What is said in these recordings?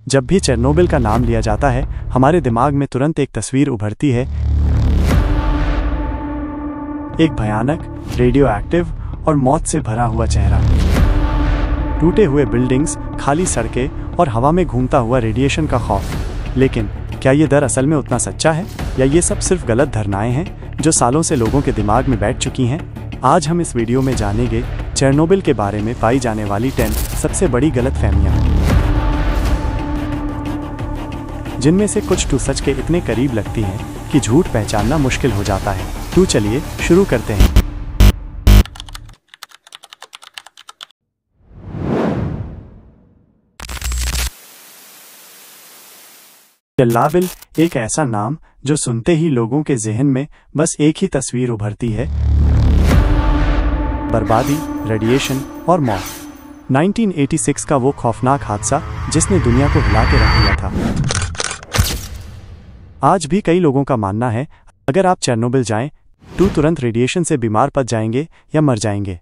जब भी चेरनोबिल का नाम लिया जाता है हमारे दिमाग में तुरंत एक तस्वीर उभरती है, एक भयानक, रेडियो एक्टिव और मौत से भरा हुआ चेहरा। टूटे हुए बिल्डिंग्स, खाली सड़कें और हवा में घूमता हुआ रेडिएशन का खौफ। लेकिन क्या ये दरअसल में उतना सच्चा है या ये सब सिर्फ गलत धारणाएं हैं जो सालों से लोगों के दिमाग में बैठ चुकी हैं? आज हम इस वीडियो में जानेंगे चेरनोबिल के बारे में पाई जाने वाली 10 सबसे बड़ी गलतफहमियां, जिनमें से कुछ तो सच के इतने करीब लगती हैं कि झूठ पहचानना मुश्किल हो जाता है। तो चलिए शुरू करते हैं। चेरनोबिल एक ऐसा नाम जो सुनते ही लोगों के ज़हन में बस एक ही तस्वीर उभरती है, बर्बादी, रेडिएशन और मौत। 1986 का वो खौफनाक हादसा जिसने दुनिया को हिला के रख दिया था। आज भी कई लोगों का मानना है अगर आप चेरनोबिल जाएं तो तुरंत रेडिएशन से बीमार पड़ जाएंगे या मर जाएंगे।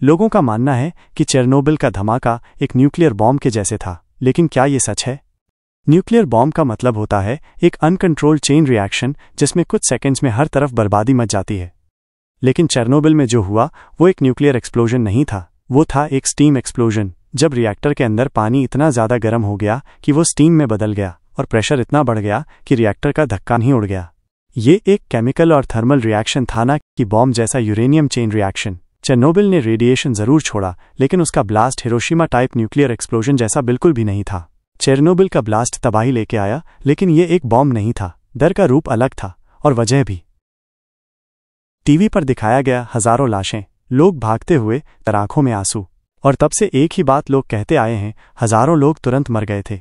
लोगों का मानना है कि चेरनोबिल का धमाका एक न्यूक्लियर बॉम्ब के जैसे था, लेकिन क्या ये सच है? न्यूक्लियर बॉम्ब का मतलब होता है एक अनकंट्रोल्ड चेन रिएक्शन जिसमें कुछ सेकंड्स में हर तरफ बर्बादी मच जाती है। लेकिन चेरनोबिल में जो हुआ वो एक न्यूक्लियर एक्सप्लोजन नहीं था, वो था एक स्टीम एक्सप्लोजन। जब रिएक्टर के अंदर पानी इतना ज़्यादा गर्म हो गया कि वो स्टीम में बदल गया और प्रेशर इतना बढ़ गया कि रिएक्टर का ढक्कन ही उड़ गया। ये एक केमिकल और थर्मल रिएक्शन था, ना कि बॉम्ब जैसा यूरेनियम चेन रिएक्शन। चेरनोबिल ने रेडिएशन जरूर छोड़ा, लेकिन उसका blast Hiroshima type nuclear explosion जैसा बिल्कुल भी नहीं था। चेरनोबिल का ब्लास्ट तबाही लेके आया, लेकिन ये एक बॉम्ब नहीं था। डर का रूप अलग था और वजह भी। टीवी पर दिखाया गया हजारों लाशें, लोग भागते हुए, आंखों में आंसू, और तब से एक ही बात लोग कहते आए हैं, हजारों लोग तुरंत मर गए थे।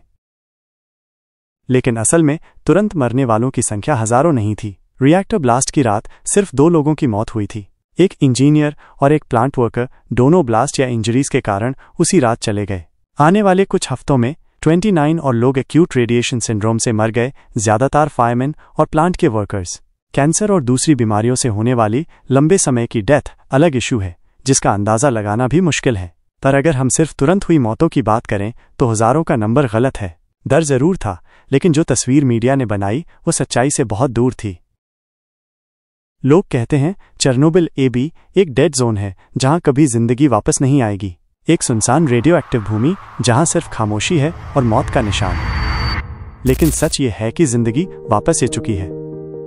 लेकिन असल में तुरंत मरने वालों की संख्या हजारों नहीं थी। रिएक्टर ब्लास्ट की रात सिर्फ 2 लोगों की मौत हुई थी, एक इंजीनियर और एक प्लांट वर्कर। दोनों ब्लास्ट या इंजरीज के कारण उसी रात चले गए। आने वाले कुछ हफ्तों में 29 और लोग एक्यूट रेडिएशन सिंड्रोम से मर गए, ज्यादातर फायरमैन और प्लांट के वर्कर्स। कैंसर और दूसरी बीमारियों से होने वाली लंबे समय की डेथ अलग इशू है, जिसका अंदाजा लगाना भी मुश्किल है। पर अगर हम सिर्फ तुरंत हुई मौतों की बात करें तो हजारों का नंबर गलत है। डर जरूर था, लेकिन जो तस्वीर मीडिया ने बनाई वो सच्चाई से बहुत दूर थी। लोग कहते हैं चेरनोबिल एबी एक डेड जोन है जहां कभी जिंदगी वापस नहीं आएगी, एक सुनसान रेडियो एक्टिव भूमि जहां सिर्फ खामोशी है और मौत का निशान। लेकिन सच ये है कि जिंदगी वापस आ चुकी है।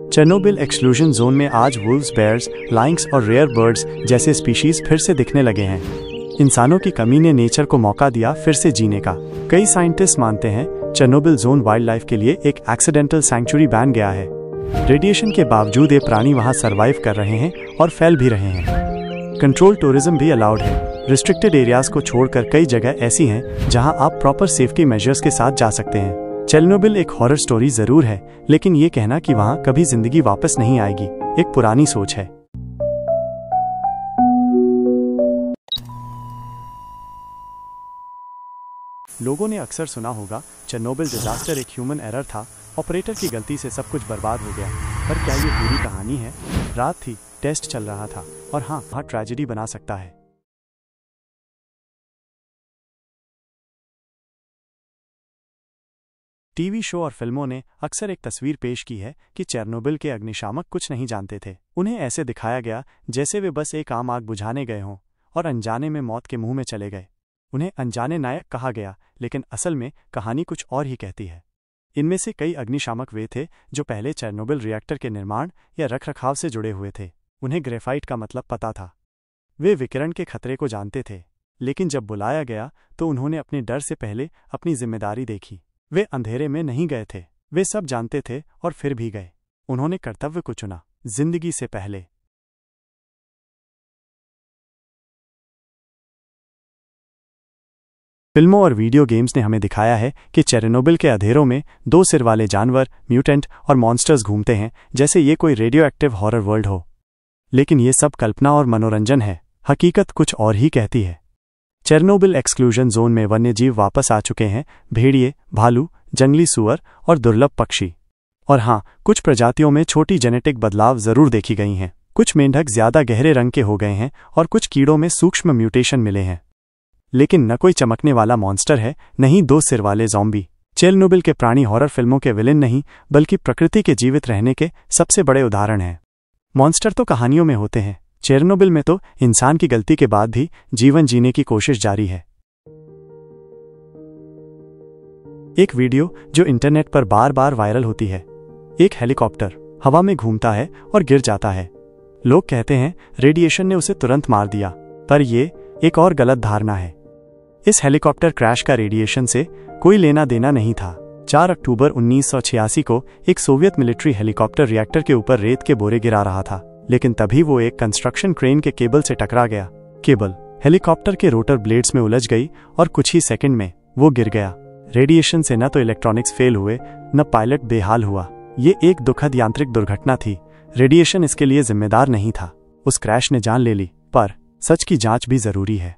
चेरनोबिल एक्सक्लूजन जोन में आज वुल्व्स, बेयर्स, लाइन्स और रेयर बर्ड्स जैसे स्पीशीज फिर से दिखने लगे हैं। इंसानों की कमी ने नेचर को मौका दिया फिर से जीने का। कई साइंटिस्ट मानते हैं चेरनोबिल जोन वाइल्ड लाइफ के लिए एक एक्सीडेंटल सैंक्चुरी बन गया है। रेडिएशन के बावजूद ये प्राणी वहां सरवाइव कर रहे हैं और फैल भी रहे हैं। कंट्रोल टूरिज्म भी अलाउड है। रिस्ट्रिक्टेड एरियाज को छोड़कर कई जगह ऐसी हैं जहां आप प्रॉपर सेफ्टी मेजर्स के साथ जा सकते हैं। चेरनोबिल एक हॉरर स्टोरी जरूर है, लेकिन ये कहना कि वहां कभी जिंदगी वापस नहीं आएगी एक पुरानी सोच है। लोगों ने अक्सर सुना होगा चेरनोबिल डिजास्टर एक ह्यूमन एरर था, ऑपरेटर की गलती से सब कुछ बर्बाद हो गया। पर क्या ये पूरी कहानी है? रात थी, टेस्ट चल रहा था, और हाँ, वहाँ ट्रेजेडी बना सकता है। टीवी शो और फिल्मों ने अक्सर एक तस्वीर पेश की है कि चेरनोबिल के अग्निशामक कुछ नहीं जानते थे। उन्हें ऐसे दिखाया गया जैसे वे बस एक आम आग बुझाने गए हों और अनजाने में मौत के मुंह में चले गए। उन्हें अनजाने नायक कहा गया, लेकिन असल में कहानी कुछ और ही कहती है। इनमें से कई अग्निशामक वे थे जो पहले चेरनोबिल रिएक्टर के निर्माण या रखरखाव से जुड़े हुए थे। उन्हें ग्रेफाइट का मतलब पता था। वे विकिरण के खतरे को जानते थे, लेकिन जब बुलाया गया तो उन्होंने अपने डर से पहले अपनी जिम्मेदारी देखी। वे अंधेरे में नहीं गए थे, वे सब जानते थे और फिर भी गए। उन्होंने कर्तव्य को चुना, जिंदगी से पहले। फिल्मों और वीडियो गेम्स ने हमें दिखाया है कि चेरनोबिल के अंधेरों में 2 सिर वाले जानवर, म्यूटेंट और मॉन्स्टर्स घूमते हैं, जैसे ये कोई रेडियो एक्टिव हॉरर वर्ल्ड हो। लेकिन ये सब कल्पना और मनोरंजन है, हकीकत कुछ और ही कहती है। चेरनोबिल एक्सक्लूजन जोन में वन्यजीव वापस आ चुके हैं, भेड़िए, भालू, जंगली सुअर और दुर्लभ पक्षी। और हाँ, कुछ प्रजातियों में छोटी जेनेटिक बदलाव जरूर देखी गई हैं। कुछ मेंढक ज्यादा गहरे रंग के हो गए हैं और कुछ कीड़ों में सूक्ष्म म्यूटेशन मिले हैं। लेकिन न कोई चमकने वाला मॉन्स्टर है, न ही 2 सिर वाले ज़ॉम्बी। चेरनोबिल के प्राणी हॉरर फिल्मों के विलेन नहीं, बल्कि प्रकृति के जीवित रहने के सबसे बड़े उदाहरण हैं। मॉन्स्टर तो कहानियों में होते हैं, चेरनोबिल में तो इंसान की गलती के बाद भी जीवन जीने की कोशिश जारी है। एक वीडियो जो इंटरनेट पर बार बार वायरल होती है। एक हेलीकॉप्टर हवा में घूमता है और गिर जाता है। लोग कहते हैं रेडिएशन ने उसे तुरंत मार दिया, पर यह एक और गलत धारणा है। इस हेलीकॉप्टर क्रैश का रेडिएशन से कोई लेना देना नहीं था। 4 अक्टूबर 1986 को एक सोवियत मिलिट्री हेलीकॉप्टर रिएक्टर के ऊपर रेत के बोरे गिरा रहा था, लेकिन तभी वो एक कंस्ट्रक्शन क्रेन के केबल से टकरा गया। केबल हेलीकॉप्टर के रोटर ब्लेड्स में उलझ गई और कुछ ही सेकंड में वो गिर गया। रेडिएशन से न तो इलेक्ट्रॉनिक्स फेल हुए, न पायलट बेहाल हुआ। ये एक दुखद यांत्रिक दुर्घटना थी। रेडिएशन इसके लिए जिम्मेदार नहीं था। उस क्रैश ने जान ले ली, पर सच की जांच भी जरूरी है।